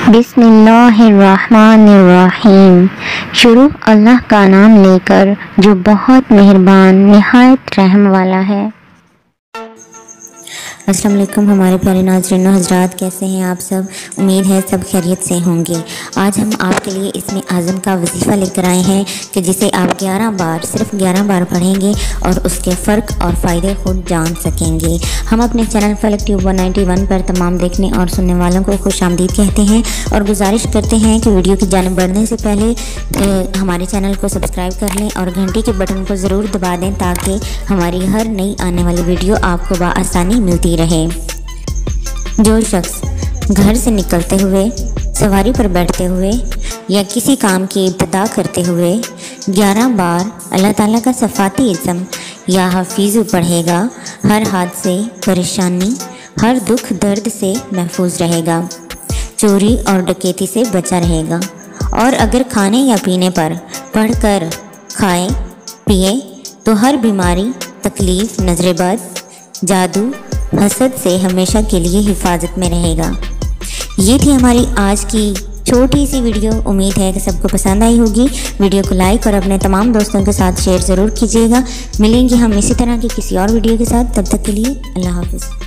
बिस्मिल्लाहिर्रहमानिर्रहीम। शुरू अल्लाह का नाम लेकर जो बहुत मेहरबान निहायत रहम वाला है। अस्सलाम वालेकुम हमारे प्यारे नाज़रीन हज़रात, कैसे हैं आप सब। उम्मीद है सब खैरियत से होंगे। आज हम आपके लिए इसमें आज़म का वजीफ़ा लेकर आए हैं कि जिसे आप 11 बार सिर्फ 11 बार पढ़ेंगे और उसके फ़र्क और फ़ायदे खुद जान सकेंगे। हम अपने चैनल फलक ट्यूब 191 पर तमाम देखने और सुनने वालों को खुशामदीद कहते हैं और गुजारिश करते हैं कि वीडियो की जानिब बढ़ने से पहले हमारे चैनल को सब्सक्राइब कर लें और घंटी के बटन को ज़रूर दबा दें ताकि हमारी हर नई आने वाली वीडियो आपको बआसानी मिलती रहे। जो शख्स घर से निकलते हुए, सवारी पर बैठते हुए या किसी काम की इब्तिदा करते हुए 11 बार अल्लाह ताला का सफ़ाती इस्म या हफीज़ पढ़ेगा, हर हादसे, परेशानी, हर दुख दर्द से महफूज रहेगा, चोरी और डकैती से बचा रहेगा और अगर खाने या पीने पर पढ़कर खाए पिए तो हर बीमारी, तकलीफ़, नजरेबद, जादू, हसद से हमेशा के लिए हिफाजत में रहेगा। ये थी हमारी आज की छोटी सी वीडियो। उम्मीद है कि सबको पसंद आई होगी। वीडियो को लाइक और अपने तमाम दोस्तों के साथ शेयर ज़रूर कीजिएगा। मिलेंगे हम इसी तरह की किसी और वीडियो के साथ। तब तक के लिए अल्लाह हाफ़िज़।